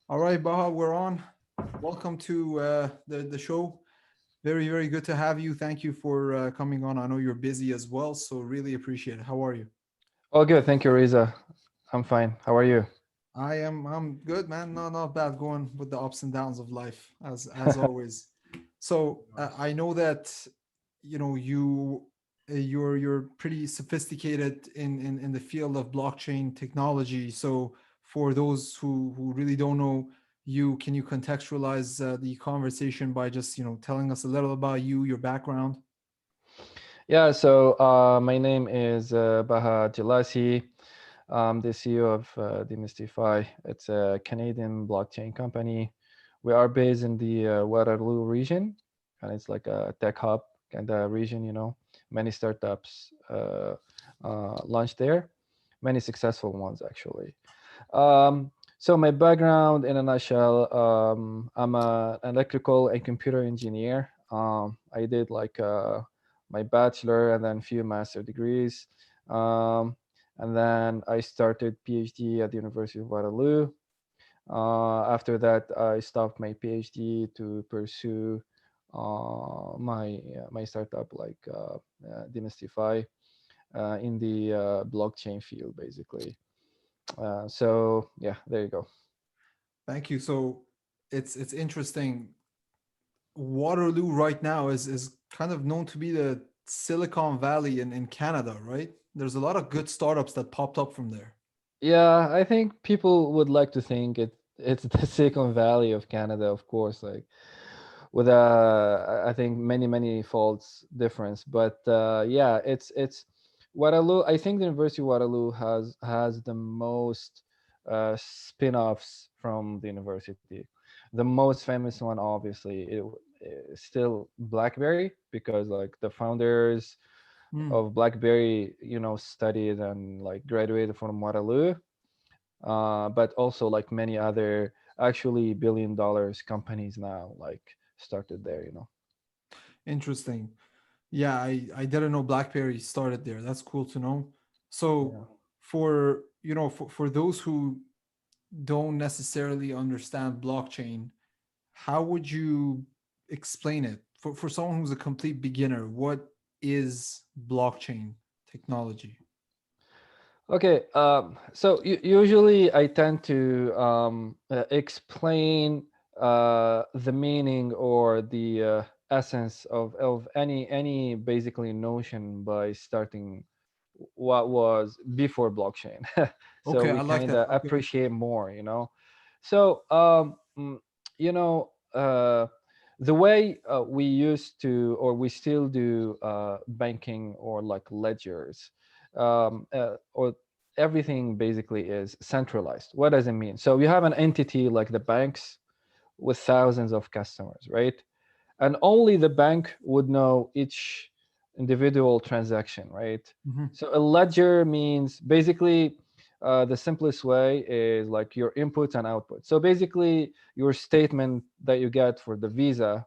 All right, Baha, we're on. Welcome to the show. Very, very good to have you. Thank you for coming on. I know you're busy as well, so really appreciate it. How are you? Oh, good. Thank you, Riza. I'm fine. How are you? I'm good, man. No, not bad. Going with the ups and downs of life as always. So I know that you're pretty sophisticated in the field of blockchain technology. So for those who really don't know you, can you contextualize the conversation by just telling us a little about you, your background? Yeah, my name is Baha Jlassi. I'm the CEO of Demystify. It's a Canadian blockchain company. We are based in the Waterloo region, and it's like a tech hub kind of region. Many startups launched there, many successful ones actually. So my background in a nutshell, I'm an electrical and computer engineer. I did like my bachelor and then few master degrees. Um, and then I started PhD at the University of Waterloo. After that, I stopped my PhD to pursue my startup like Demystify in the blockchain field, basically. So yeah, there you go. Thank you. So it's interesting. Waterloo right now is kind of known to be the Silicon Valley in Canada, right? There's a lot of good startups that popped up from there. Yeah, I think people would like to think it's the Silicon Valley of Canada, of course, like with I think many faults difference, but yeah, it's Waterloo. I think the University of Waterloo has the most spin-offs from the university. The most famous one, obviously, is still BlackBerry because like the founders Hmm. of BlackBerry, studied and like graduated from Waterloo, but also like many other actually billion dollars companies now like started there. Interesting. Yeah, I didn't know BlackBerry started there. That's cool to know. So Yeah. for those who don't necessarily understand blockchain, how would you explain it? For someone who's a complete beginner, what is blockchain technology? Okay, so usually I tend to explain the meaning or the essence of any basically notion by starting what was before blockchain. So Okay, we I like kind that. of Okay. appreciate more. So you know the way we used to or we still do banking or like ledgers, or everything basically is centralized. What does it mean? So you have an entity like the banks with thousands of customers, right? And only the bank would know each individual transaction, right? Hmm. So a ledger means basically the simplest way is like your inputs and outputs. So basically, your statement that you get for the Visa,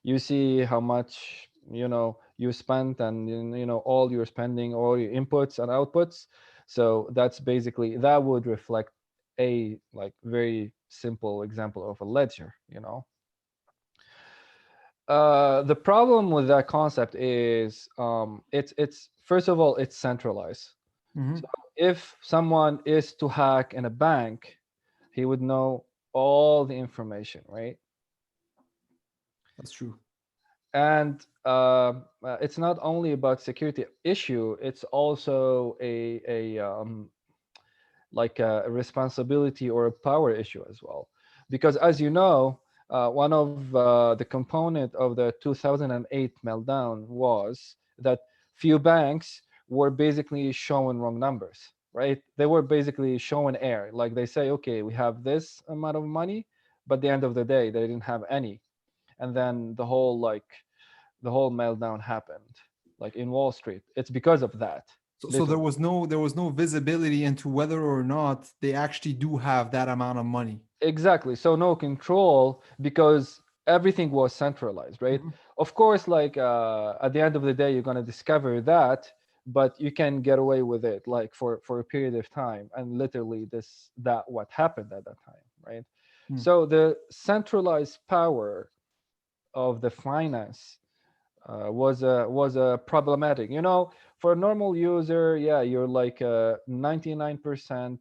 you see how much you spent, and all your spending, all your inputs and outputs. So that's basically that would reflect a like very simple example of a ledger. The problem with that concept is it's first of all it's centralized. So Hmm. if someone is to hack in a bank, he would know all the information, right? That's true. And it's not only about security issue; it's also a like a responsibility or a power issue as well, because as you know, one of the component of the 2008 meltdown was that few banks were basically showing wrong numbers, right? They were basically showing error, like they say, okay, we have this amount of money, but at the end of the day they didn't have any. And then the whole meltdown happened, like in Wall Street. It's because of that, So there literally. was no visibility into whether or not they actually do have that amount of money. Exactly. So no control because everything was centralized, right? Mhm. Of course, like at the end of the day, you're gonna discover that, but you can get away with it like for a period of time, and literally that what happened at that time, right? Hmm. So the centralized power of the finance was a problematic. For a normal user, yeah, you're like 99%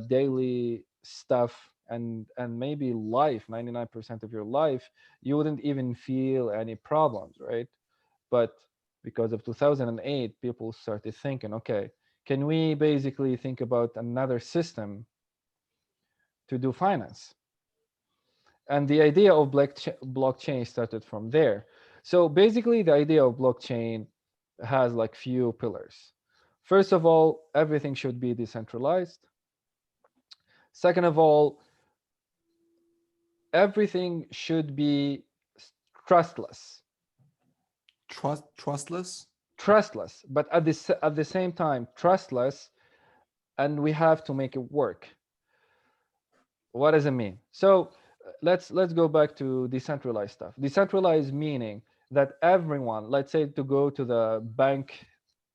daily stuff, and maybe life 99% of your life, you wouldn't even feel any problems, right? But because of 2008, people started thinking, okay, can we basically think about another system to do finance? And the idea of blockchain started from there. So basically, the idea of blockchain has like few pillars. First of all, everything should be decentralized. Second of all, everything should be trustless. Trustless. Trustless, but at the same time trustless, and we have to make it work. What does it mean? So let's go back to decentralized stuff. Decentralized meaning that everyone, let's say to go to the bank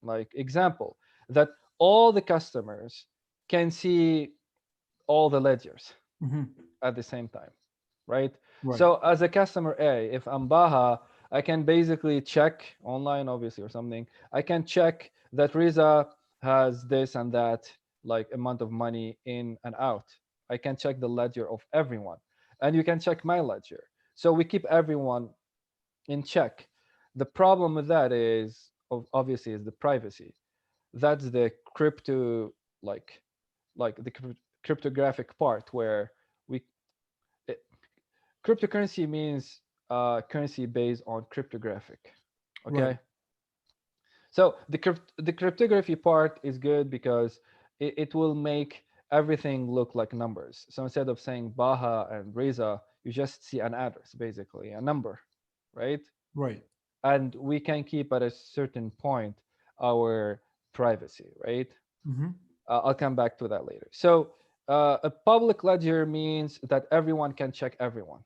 like example, that all the customers can see all the ledgers Hmm. at the same time, right? Right. So as a customer A, if I'm Baha, I can basically check online, obviously, or something. I can check that Riza has this and that, like amount of money in and out. I can check the ledger of everyone, and you can check my ledger. So we keep everyone in check. The problem with that is, obviously, is the privacy. That's the crypto, like, like the cryptographic part where we it, cryptocurrency means currency based on cryptographic. Right. Okay, so the cryptography part is good because it will make everything look like numbers. So instead of saying Baha and Reza, you just see an address, basically a number, right? Right. And we can keep at a certain point our privacy, right? Hmm. I'll come back to that later. So a public ledger means that everyone can check everyone.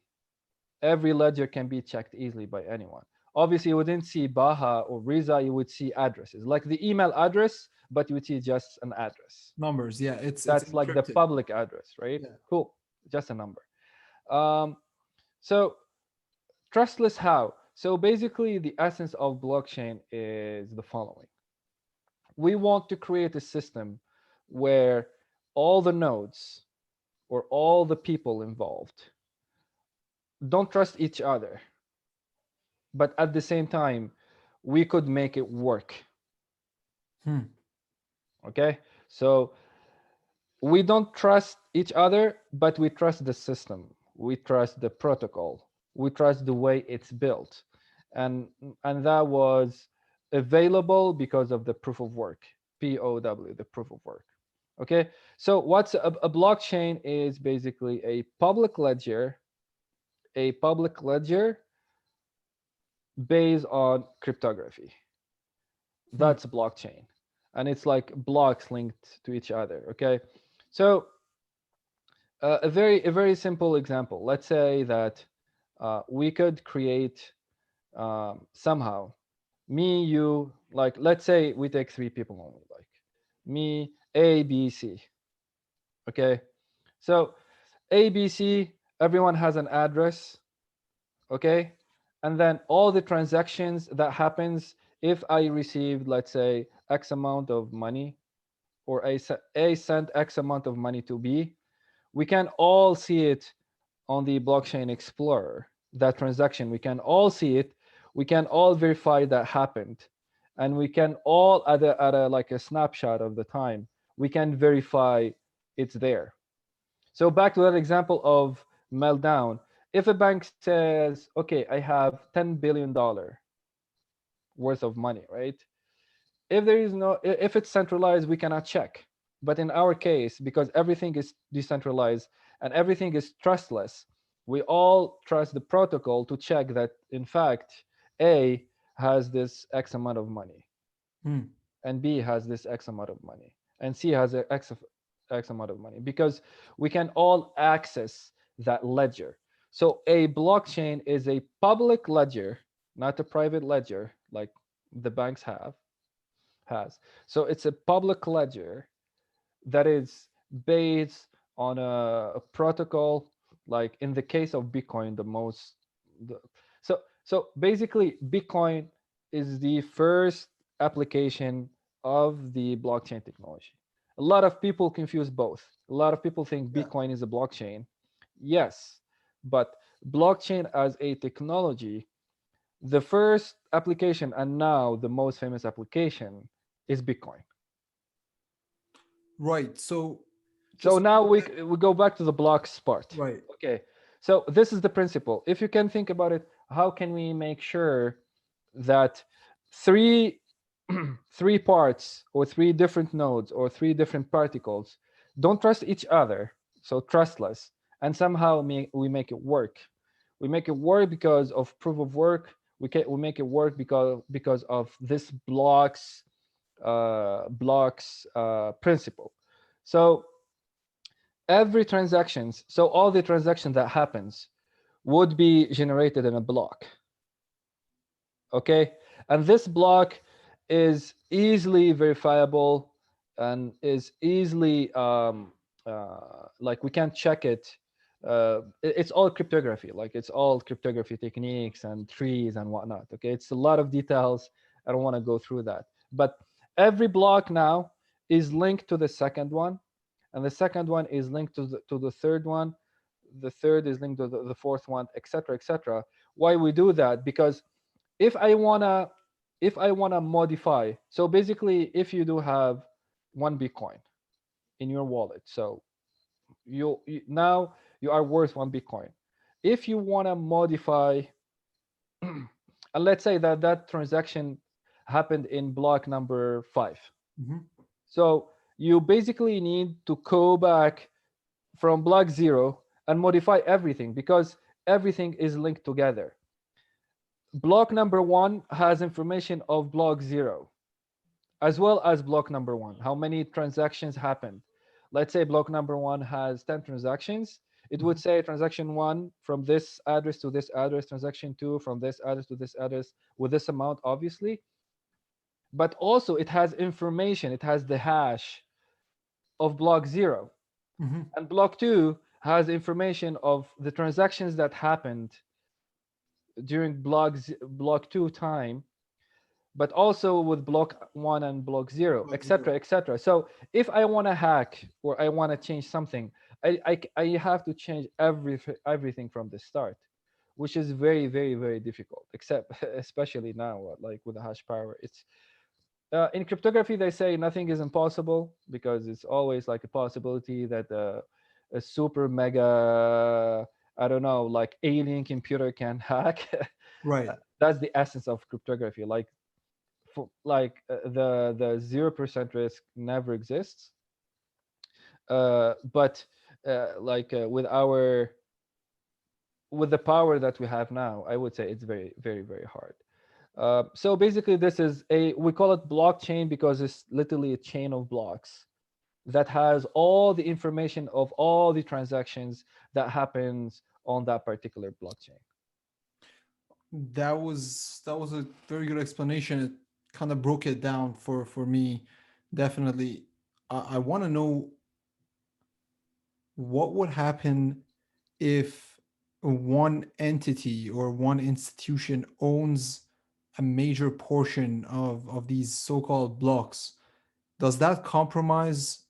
Every ledger can be checked easily by anyone. Obviously, you wouldn't see Baha or Riza, you would see addresses, like the email address, but you would see just an address. Numbers. Yeah. It's That's like the encrypted. public address, right? Yeah. Cool, just a number. Um, so trustless how? So basically, the essence of blockchain is the following. We want to create a system where all the nodes or all the people involved don't trust each other, but at the same time we could make it work. Hmm. Okay, so we don't trust each other, but we trust the system, we trust the protocol, we trust the way it's built, and and that was available because of the proof of work, POW, the proof of work. Okay, so what's a blockchain is basically a public ledger based on cryptography. Hmm. That's blockchain, and it's like blocks linked to each other. Okay, so a very simple example. Let's say that we could create somehow me, you, like let's say we take three people only, like me, A, B, C. Okay, so A, B, C, everyone has an address. Okay, and then all the transactions that happens, if I received, let's say, X amount of money, or A sent X amount of money to B, we can all see it on the blockchain explorer. That transaction, we can all see it, we can all verify that happened, and we can all at a like a snapshot of the time, we can verify it's there. So back to that example of meltdown. If a bank says, okay, I have $10 billion worth of money, right? If there is no, if it's centralized, we cannot check. But in our case, because everything is decentralized and everything is trustless, we all trust the protocol to check that, in fact, A has this X amount of money, Hmm. and B has this X amount of money, and C has a X amount of money, because we can all access that ledger. So a blockchain is a public ledger, not a private ledger like the banks have. has. So it's a public ledger that is based on a protocol, like in the case of Bitcoin, the, so basically Bitcoin is the first application of the blockchain technology. A lot of people confuse both. A lot of people think Yeah. Bitcoin is a blockchain. Yes, but blockchain as a technology, the first application and now the most famous application is Bitcoin. Right. So So just now we go back to the blocks part. right. Okay. So this is the principle. If you can think about it, how can we make sure that three three parts or three different nodes or three different particles don't trust each other, so trustless, and somehow we make it work. We make it work because of proof of work. We make it work because of this blocks principle. So every transactions, so all the transaction that happens would be generated in a block. Okay, and this block is easily verifiable and is easily like we can check it. It's all cryptography, like it's all cryptography techniques and trees and whatnot. Okay, it's a lot of details. I don't want to go through that, but every block now is linked to the second one, and the second one is linked to the third one. The third is linked to the fourth one, etc., etc. Why we do that? Because if I wanna modify, so basically if you do have one Bitcoin in your wallet, so now you are worth one Bitcoin. If you want to modify and let's say that that transaction happened in block number 5, Mhm. so you basically need to go back from block 0 and modify everything because everything is linked together. Block number 1 has information of block 0 as well as block number 1. How many transactions happened? Let's say block number 1 has 10 transactions. It would Mhm. say transaction 1 from this address to this address, transaction 2 from this address to this address with this amount, obviously. But also it has information, it has the hash of block 0. Mhm. And block 2 has information of the transactions that happened during block 2 time, but also with block 1 and block 0, Block etc., zero. etc. So if I want to hack or I want to change something, I have to change everything from the start, which is very, very, very difficult, except especially now, like with the hash power. It's in cryptography, they say nothing is impossible because it's always like a possibility that a super mega, I don't know, like alien computer can hack. Right. That's the essence of cryptography. Like the 0% risk never exists, but with the power that we have now, I would say it's very, very, very hard. So basically this is we call it blockchain because it's literally a chain of blocks that has all the information of all the transactions that happens on that particular blockchain. That was a very good explanation. It kind of broke it down for me. Definitely. I want to know what would happen if one entity or one institution owns a major portion of these so-called blocks. Does that compromise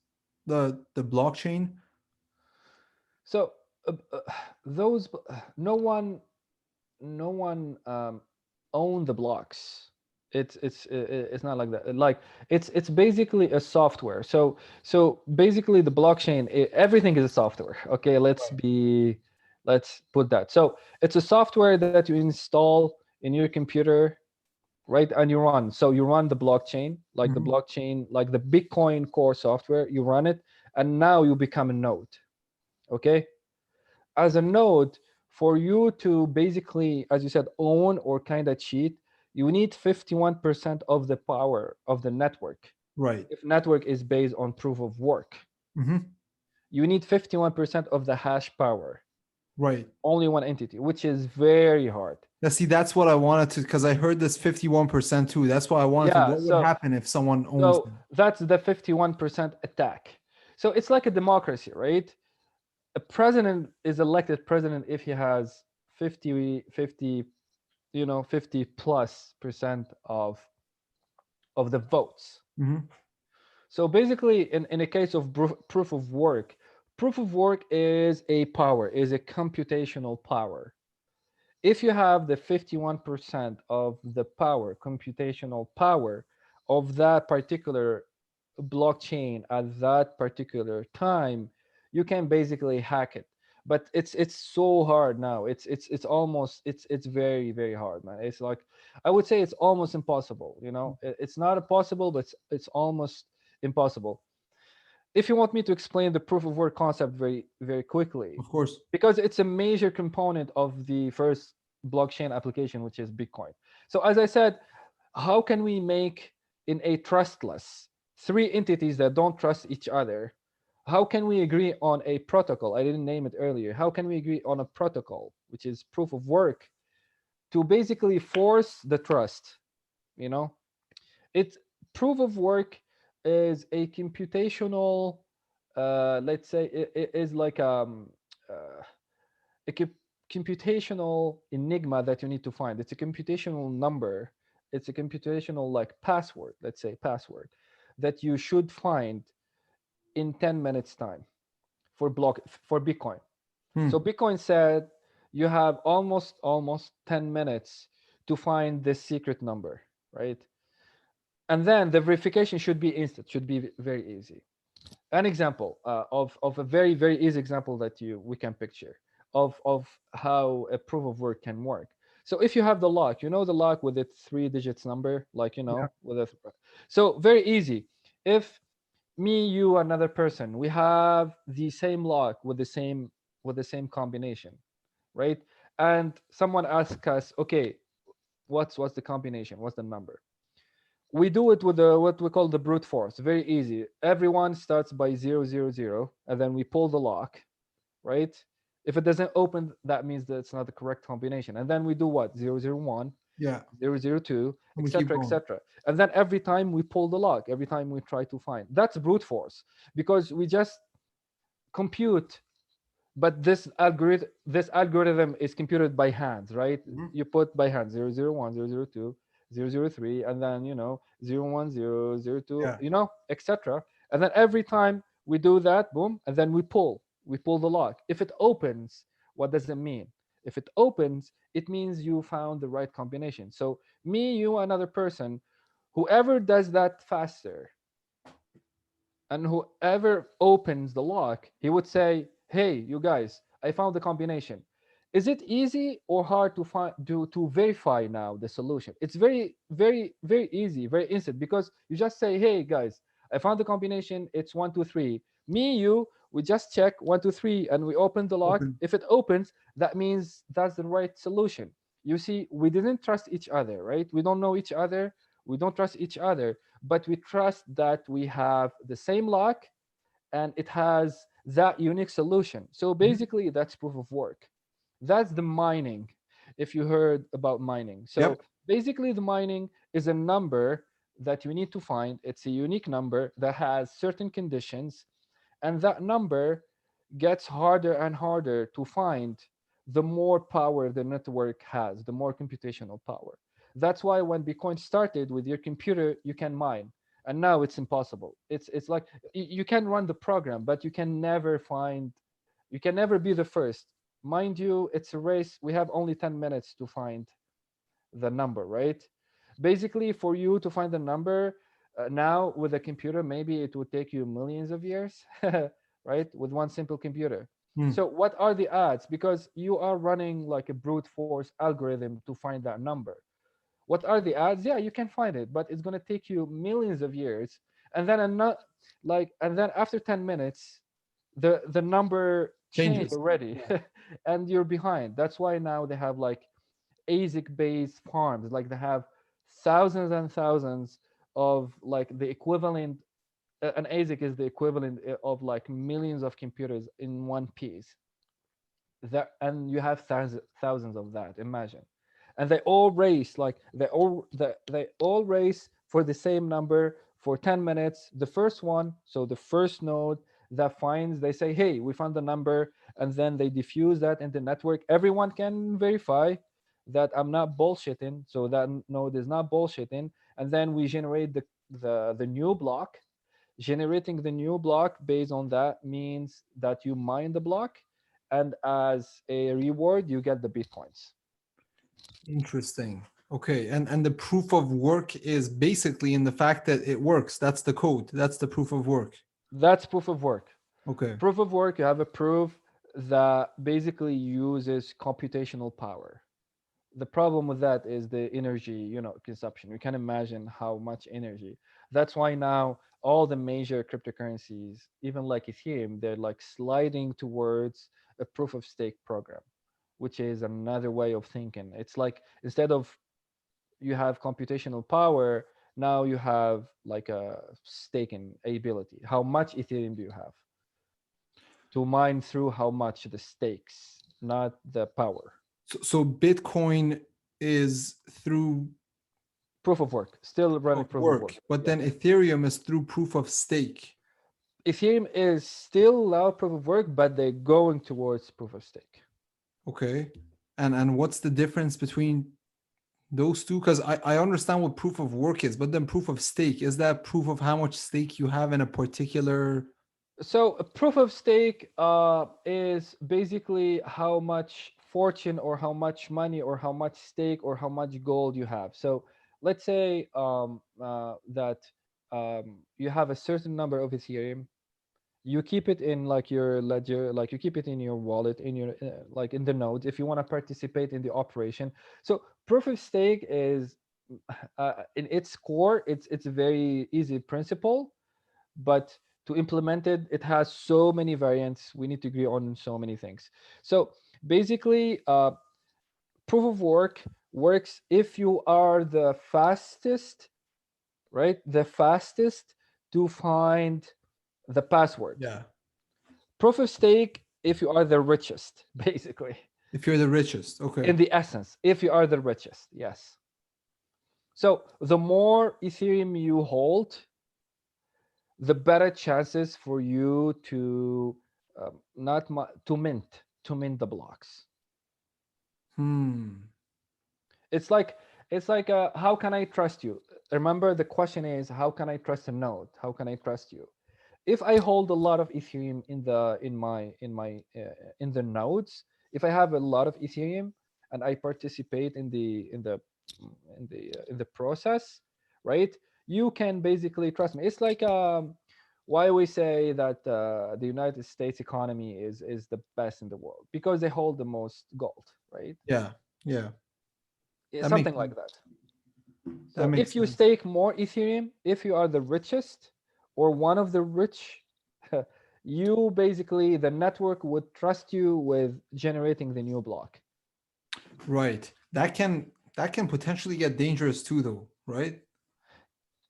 the blockchain? So those no one no one own the blocks. It's not like that. Like it's basically a software. So basically the blockchain, everything is a software. Okay, let's put that. So it's a software that you install in your computer, right? And you run. So you run the blockchain, Mhm. like the Bitcoin core software. You run it, and now you become a node. Okay, as a node, for you to basically, as you said, own or kind of cheat, you need 51% of the power of the network. Right. If network is based on proof of work, Hmm. you need 51% of the hash power, Right. only one entity, which is very hard. Now, see, that's what I wanted to, because I heard this 51% too. That's why I wanted to, Yeah, what would happen if someone owns so them? that's the 51% attack. So it's like a democracy, right? A president is elected president if he has 50, 50 plus percent of the votes. Hmm. So basically, in a case of proof of work is a power, is a computational power. If you have the 51% of the power, computational power of that particular blockchain at that particular time, you can basically hack it. But it's so hard now. It's almost it's very very hard, man. It's like I would say it's almost impossible. It's not impossible, but it's almost impossible. If you want me to explain the proof of work concept very very quickly, Of course. because it's a major component of the first blockchain application, which is Bitcoin. So as I said, how can we make in a trustless three entities that don't trust each other, how can we agree on a protocol? I didn't name it earlier. How can we agree on a protocol, which is proof of work, to basically force the trust? you know it's Proof of work is a computational, let's say it is like uh, a computational enigma that you need to find. It's a computational number. It's a computational like password, let's say password, that you should find in 10 minutes time for Bitcoin. Hmm. So Bitcoin said you have almost 10 minutes to find this secret number, right? And then the verification should be instant, should be very easy. An example of a very very easy example that you we can picture of how a proof of work can work. So if you have the lock, the lock with its three digits number, like Yeah. with a, so very easy. If me, you, another person, we have the same lock with the same combination, right? And someone asks us, okay, what's the combination, what's the number? We do it with the what we call the brute force. Very easy. Everyone starts by 000, and then we pull the lock, right? If it doesn't open, that means that it's not the correct combination. And then we do what? 001, Yeah. 002, And we keep etc., going. etc. And then every time we pull the lock, every time we try to find. That's brute force, because we just compute. But this algorithm is computed by hands, right? Mhm. You put by hand 001, 002, 003, and then 010, 002, Yeah. etc. And then every time we do that, boom, and then we pull the lock. If it opens, what does it mean? If it opens, it means you found the right combination. So me, you, another person, whoever does that faster, and whoever opens the lock, he would say, hey, you guys, I found the combination. Is it easy or hard to find to verify now the solution? It's very very very easy, very instant, because you just say, hey guys, I found the combination, it's 123. Me, you, we just check 123 and we open the lock. Open. If it opens, that means that's the right solution. You see, we didn't trust each other, right? We don't know each other, we don't trust each other, but we trust that we have the same lock and it has that unique solution. So Mhm. basically, that's proof of work. That's the mining, if you heard about mining. So Yep. basically, the mining is a number that you need to find. It's a unique number that has certain conditions, and that number gets harder and harder to find the more power the network has, the more computational power. That's why when Bitcoin started, with your computer you can mine, and now it's impossible. It's like you can run the program, but you can never be the first. Mind you, it's a race. We have only 10 minutes to find the number, right? Basically, for you to find the number, now with a computer, maybe it would take you millions of years, right? With one simple computer. Hmm. So, what are the odds? Because you are running like a brute force algorithm to find that number. What are the odds? Yeah, you can find it, but it's going to take you millions of years. And then and then after 10 minutes, the number changed Changes. already, Yeah. and you're behind. That's why now they have like ASIC based farms. Like they have thousands and thousands of like the equivalent. An ASIC is the equivalent of like millions of computers in one piece. That, and you have thousands of that. Imagine. and they all race, like they all race for the same number for 10 minutes. The first one, so the first node that finds, they say, hey, we found the number, and then they diffuse that in the network. Everyone can verify that I'm not bullshitting, so that node is not bullshitting, and then we generate the new block. Generating the new block based on that means that you mine the block, and as a reward you get the bitcoins. Interesting. Okay, and the proof of work is basically in the fact that it works. That's the code. That's the proof of work. That's proof of work. Okay. Proof of work, you have a proof that basically uses computational power. The problem with that is the energy, consumption. You can imagine how much energy. That's why now all the major cryptocurrencies, even like Ethereum, they're like sliding towards a proof of stake program, which is another way of thinking. It's like, instead of you have computational power, now you have like a staking ability. How much Ethereum do you have to mine through? How much? The stakes, not the power. So Bitcoin is through Proof of work, still running of proof of work. work, but Yeah. then Ethereum is through proof of stake. Ethereum is still allowed proof of work, but they're going towards proof of stake. Okay. And what's the difference between those two? Because I understand what proof of work is, but then proof of stake, is that proof of how much stake you have in a particular? So a proof of stake is basically how much fortune or how much money or how much stake or how much gold you have. So let's say that you have a certain number of Ethereum. You keep it in like your ledger, like you keep it in your wallet, in your like in the nodes if you want to participate in the operation. So proof of stake is in its core, it's a very easy principle, but to implement it, it has so many variants. We need to agree on so many things. So basically, proof of work works if you are the fastest, right? The fastest to find the password. Yeah. Proof of stake if you are the richest, basically. If you're the richest. Okay. In the essence, if you are the richest, yes. So the more Ethereum you hold, the better chances for you to not to mint the blocks. Hmm. It's like how can I trust you? Remember, the question is, how can I trust a node? How can I trust you? If I hold a lot of Ethereum in the nodes, if I have a lot of Ethereum and I participate in the process, right? You can basically trust me. It's like why we say that the United States economy is the best in the world, because they hold the most gold, right? Yeah. Yeah. It's That makes something like that. that So makes if you sense. stake more Ethereum, if you are the richest or one of the rich, you basically, the network would trust you with generating the new block. Right. That can potentially get dangerous too, though, right?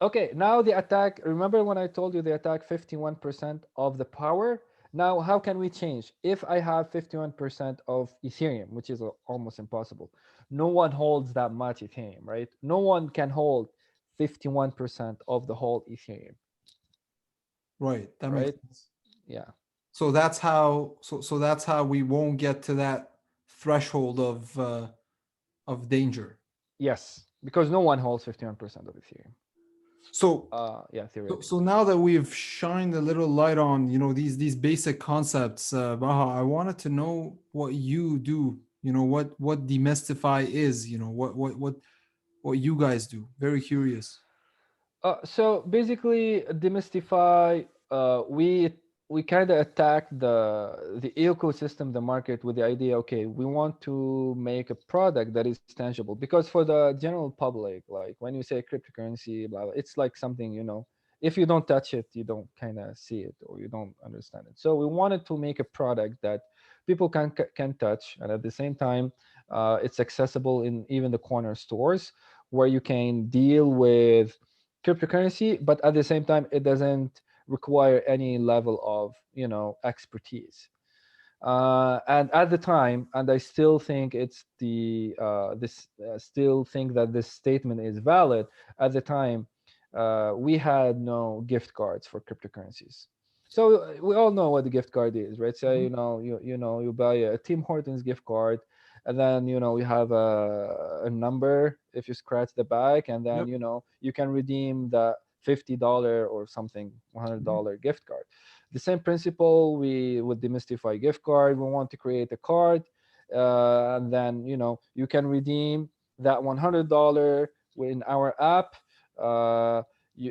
Okay, now the attack, remember when I told you they attack 51% of the power? Now, how can we change? If I have 51% of Ethereum, which is almost impossible, no one holds that much Ethereum, right? No one can hold 51% of the whole Ethereum, Right. That makes right? sense. Yeah. So that's how we won't get to that threshold of danger. Yes, because no one holds 51% of Ethereum. So Yeah, so theoretically. now that we've shined a little light on, these basic concepts, Baha, I wanted to know what you do. What demystify is. What you guys do. Very curious. So basically, demystify. We kind of attack the ecosystem, the market, with the idea. Okay, we want to make a product that is tangible, because for the general public, like when you say cryptocurrency, blah blah, it's like something, if you don't touch it, you don't kind of see it or you don't understand it. So we wanted to make a product that people can touch, and at the same time, it's accessible in even the corner stores, where you can deal with cryptocurrency, but at the same time it doesn't require any level of expertise. And at the time, and I still think it's the this still think that this statement is valid. At the time, we had no gift cards for cryptocurrencies. So we all know what the gift card is, right? So Mhm. you buy a Tim Hortons gift card, and then you have a number if you scratch the back, and then Yep. you can redeem the $50 or something Mhm. $100 gift card. The same principle we would demystify gift card. We want to create a card, and then you can redeem that $100 in our app.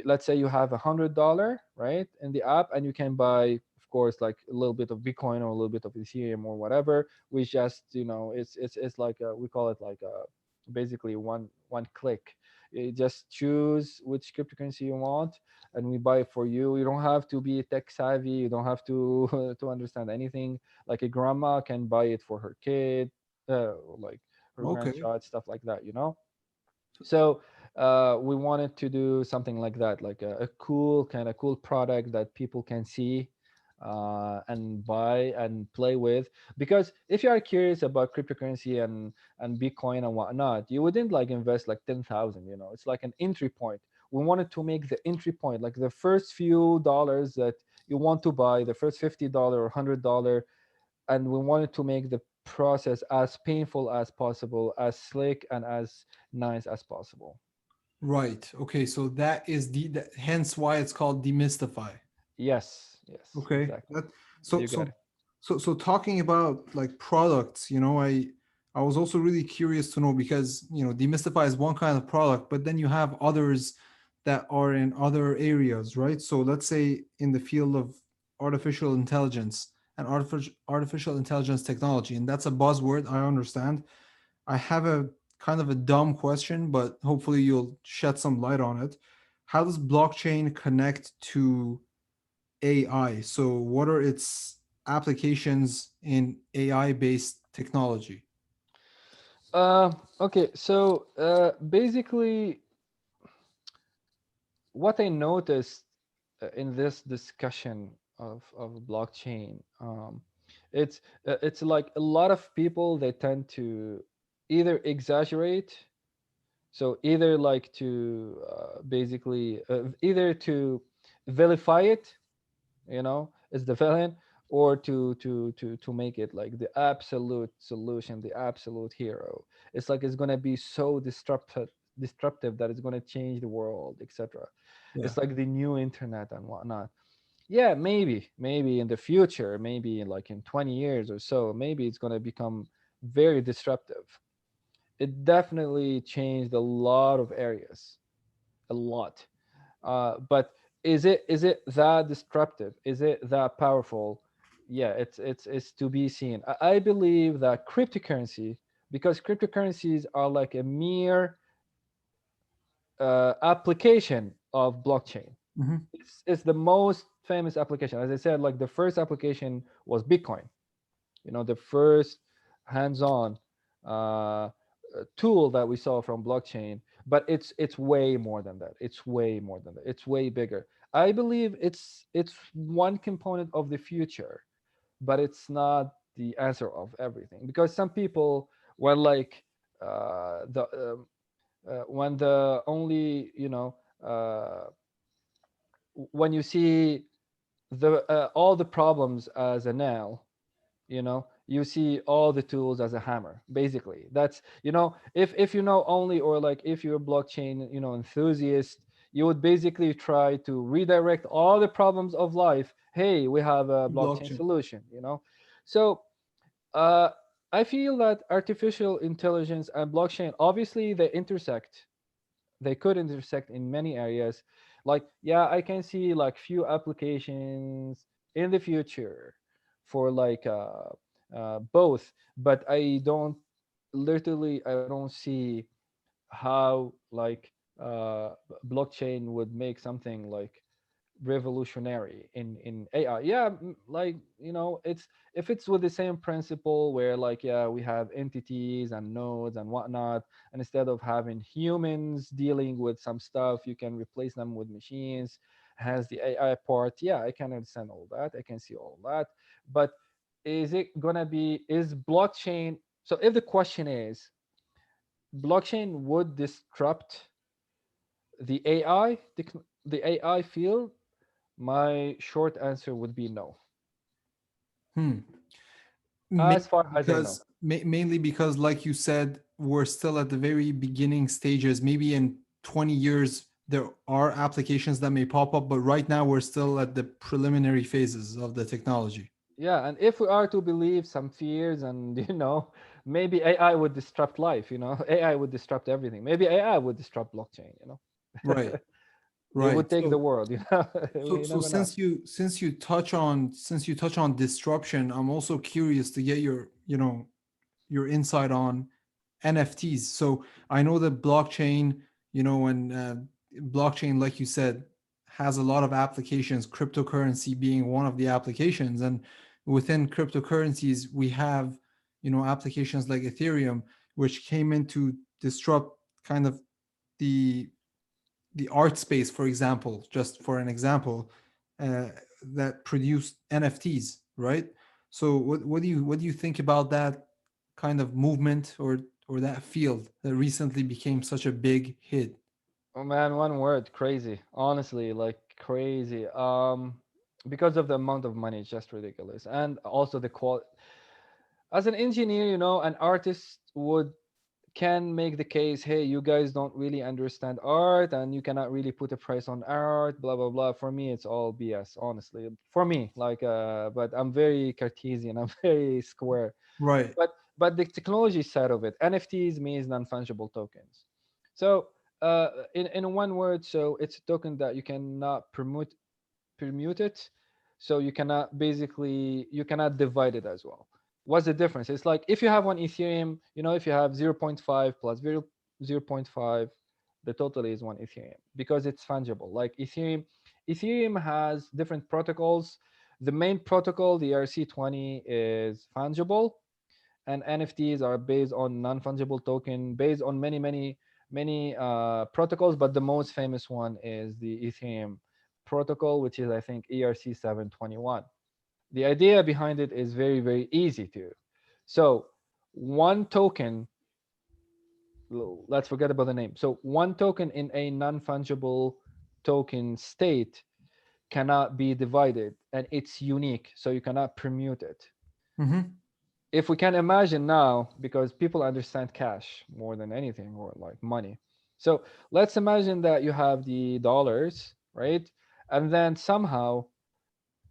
Let's say you have $100, right, in the app, and you can buy, of course, like a little bit of Bitcoin or a little bit of Ethereum or whatever. We just it's like we call it like basically one click. You just choose which cryptocurrency you want, and we buy it for you. You don't have to be tech savvy. You don't have to to understand anything. Like a grandma can buy it for her kid, like her Okay. grandchild, stuff like that. So we wanted to do something like that, like a cool kind of cool product that people can see and buy and play with. Because if you are curious about cryptocurrency and Bitcoin and whatnot, you wouldn't like invest like 10,000. It's like an entry point. We wanted to make the entry point, like the first few dollars that you want to buy, the first $50 or $100, and we wanted to make the process as painful as possible, as slick and as nice as possible. Right. Okay. So hence why it's called demystify. Yes, Okay. exactly. That so You got so it. so talking about like products, I was also really curious to know because, demystify is one kind of product, but then you have others that are in other areas, right? So let's say in the field of artificial intelligence and artificial intelligence technology, and that's a buzzword, I understand. I have a kind of a dumb question, but hopefully you'll shed some light on it. How does blockchain connect to AI? So, what are its applications in AI based technology? Okay, so basically, what I noticed in this discussion of blockchain, it's like a lot of people, they tend to either exaggerate. So either like to basically either to vilify it, as the villain, or to make it like the absolute solution, the absolute hero. It's like it's gonna be so disruptive that it's gonna change the world, etc. Yeah. It's like the new internet and whatnot. Yeah, maybe in the future, maybe like in 20 years or so, maybe it's gonna become very disruptive. It definitely changed a lot of areas, a lot. But is it that disruptive? Is it that powerful? Yeah, it's to be seen. I believe that cryptocurrency, because cryptocurrencies are like a mere application of blockchain. Hmm. It's the most famous application. As I said, like the first application was Bitcoin. The first hands-on tool that we saw from blockchain. But it's way more than that. It's way more than that. It's way bigger. I believe it's one component of the future, but it's not the answer of everything, because some people were like the when the only when you see the all the problems as a nail, you see all the tools as a hammer. Basically, that's if only, or like if you're a blockchain enthusiast, you would basically try to redirect all the problems of life. Hey, we have a blockchain Blockchain. solution. So uh, I feel that artificial intelligence and blockchain, obviously they could intersect in many areas. Like, yeah, I can see like few applications in the future for like both, but I don't see how like blockchain would make something like revolutionary in AI. Yeah, like it's if it's with the same principle where like, yeah, we have entities and nodes and whatnot, and instead of having humans dealing with some stuff, you can replace them with machines. Has the AI part? Yeah, I can understand all that. I can see all that, but is it gonna be, is blockchain, so if the question is blockchain would disrupt the AI, the AI field, my short answer would be no, Hmm. as Mainly far as I know. because mainly because, like you said, we're still at the very beginning stages. Maybe in 20 years there are applications that may pop up, but right now we're still at the preliminary phases of the technology. Yeah, and if we are to believe some fears, and maybe AI would disrupt life, AI would disrupt everything. Maybe AI would disrupt blockchain, Right, it would right. take the So world, so you so never know. since you touch on disruption, I'm also curious to get your insight on NFTs. So I know that blockchain, like you said, has a lot of applications, cryptocurrency being one of the applications. And within cryptocurrencies, we have, applications like Ethereum, which came in to disrupt kind of the the art space, for example, just for an example, uh, that produced NFTs, right? So what do you think about that kind of movement, or that field that recently became such a big hit? Oh man, one word, crazy. Honestly, like crazy. Because of the amount of money, it's just ridiculous, and also the quality. As an engineer, an artist would can make the case, hey, you guys don't really understand art, and you cannot really put a price on art, blah blah blah. For me, it's all BS, honestly. For me, like, but I'm very Cartesian. I'm very square. Right. But the technology side of it, NFTs means non-fungible tokens. So in one word, so it's a token that you cannot permute it, so you cannot divide it as well. What's the difference? It's like if you have one Ethereum, if you have zero point 0.5 plus zero point 0.5, the total is one Ethereum because it's fungible. Like Ethereum has different protocols. The main protocol, the ERC20, is fungible, and NFTs are based on non-fungible token, based on many protocols, but the most famous one is the Ethereum protocol, which is, I think, ERC 721. The idea behind it is very very easy to. So one token, let's forget about the name. So one token in a non-fungible token state cannot be divided, and it's unique, so you cannot permute it. Mm-hmm. If we can imagine now, because people understand cash more than anything, or like money. So let's imagine that you have the dollars, right? And then somehow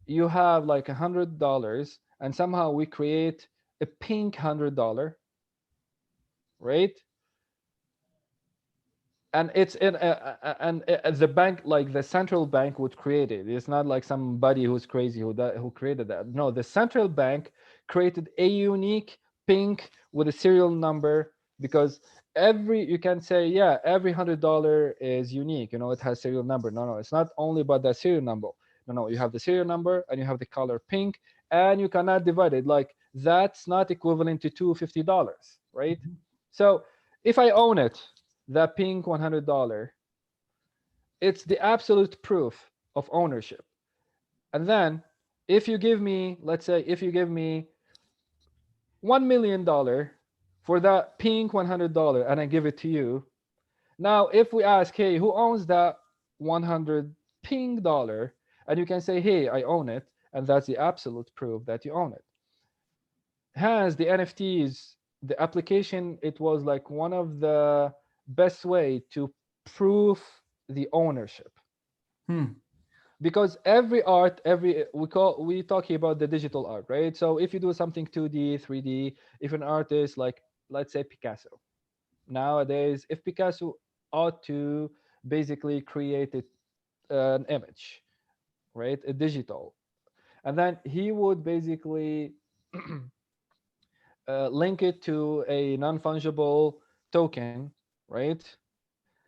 you have like $100, and somehow we create a pink $100, right? And it's in the bank, like the central bank would create it. It's not like somebody who's crazy who created that. No, the central bank created a unique pink with a serial number, because you can say, yeah, every $100 is unique, it has serial number. No, it's not only about that serial number. No, you have the serial number and you have the color pink, and you cannot divide it. Like, that's not equivalent to $250, right? So if I own it, that pink $100, it's the absolute proof of ownership. And then if you give me, let's say, if you give me $1 million for that pink $100, and I give it to you, now if we ask, hey, who owns that 100 pink dollar, and you can say, hey, I own it, and that's the absolute proof that you own it. Has the NFTs, the application, it was like one of the best way to prove the ownership, Hmm. because every art, we talking about the digital art, right? So if you do something 2D 3D, if an artist, like, let's say Picasso, nowadays, if Picasso ought to basically create an image, right, a digital, and then he would basically link it to a non-fungible token, right?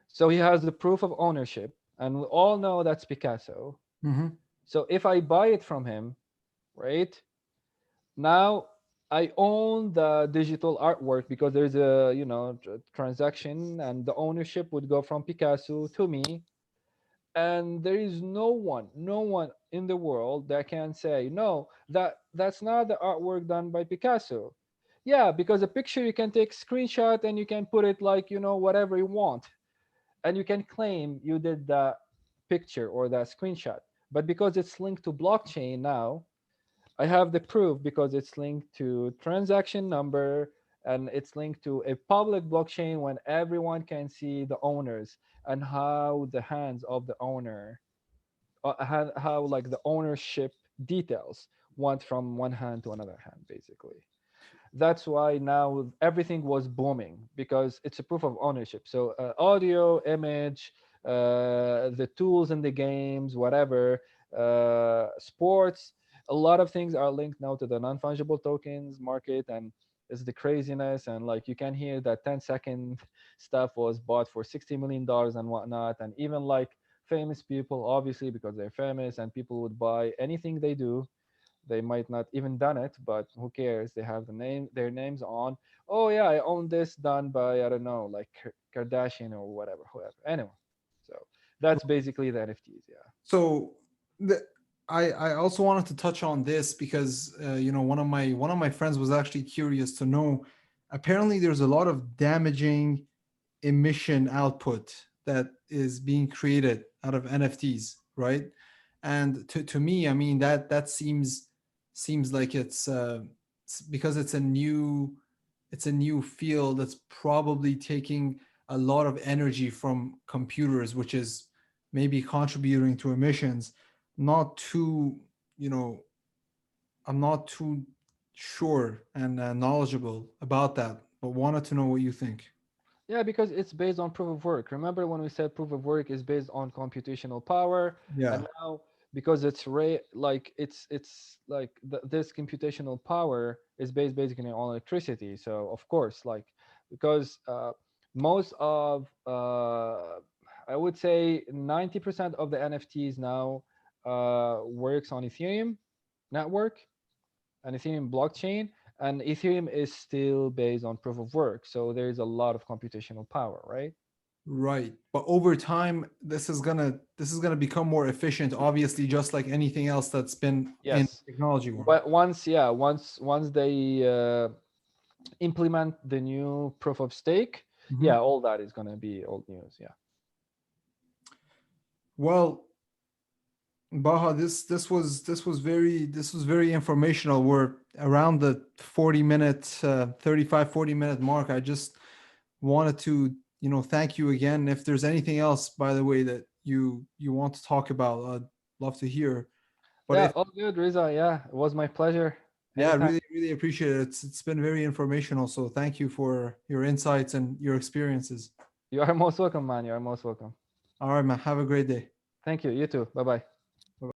So he has the proof of ownership, and we all know that's Picasso. Mm-hmm. So if I buy it from him, right, now I own the digital artwork, because there's a transaction, and the ownership would go from Picasso to me. and there is no one in the world that can say no, that's not the artwork done by Picasso. Yeah, because a picture you can take screenshot and you can put it like whatever you want, and you can claim you did that picture or that screenshot. But because it's linked to blockchain now, I have the proof because it's linked to transaction number, and it's linked to a public blockchain when everyone can see the owners and how the hands of the owner, how like the ownership details went from one hand to another hand, basically. That's why now everything was booming because it's a proof of ownership. So audio, image, the tools in the games, whatever, sports, a lot of things are linked now to the non-fungible tokens market, and it's the craziness. And like you can hear that 10-second stuff was bought for $60 million and whatnot, and even like famous people, obviously because they're famous and people would buy anything they do. They might not even done it, but who cares? They have their names on. Oh yeah, I own this done by, I don't know, like Kardashian or whatever, whoever. Anyway, so that's basically the NFTs. Yeah. So the, I also wanted to touch on this because one of my friends was actually curious to know. Apparently, there's a lot of damaging emission output that is being created out of NFTs, right? And to me, I mean that seems like because it's a new field that's probably taking a lot of energy from computers, which is maybe contributing to emissions. Not too, you know, I'm not too sure and knowledgeable about that, but wanted to know what you think. Yeah, because it's based on proof of work. Remember when we said proof of work is based on computational power, and Yeah. now because it's like this computational power is based basically on electricity. So of course, like because most of I would say 90% of the NFTs now works on Ethereum network and Ethereum blockchain, and Ethereum is still based on proof of work. So there is a lot of computational power, right? Right. But over time, this is gonna become more efficient, obviously, just like anything else that's been in Yes. technology world. But once they implement the new proof of stake, Mhm. yeah, all that is gonna be old news. Yeah. Well, Baha, this was very informational. We're around the 40 minute, 35, 40 minute mark. I just wanted to, thank you again. If there's anything else, by the way, that you want to talk about, I'd love to hear. But Yeah, if all good, Riza. Yeah, it was my pleasure. Yeah, I Anytime. really, really appreciate it. It's been very informational. So thank you for your insights and your experiences. You are most welcome, man. You are most welcome. All right, man. Have a great day. Thank you. You too. Bye bye.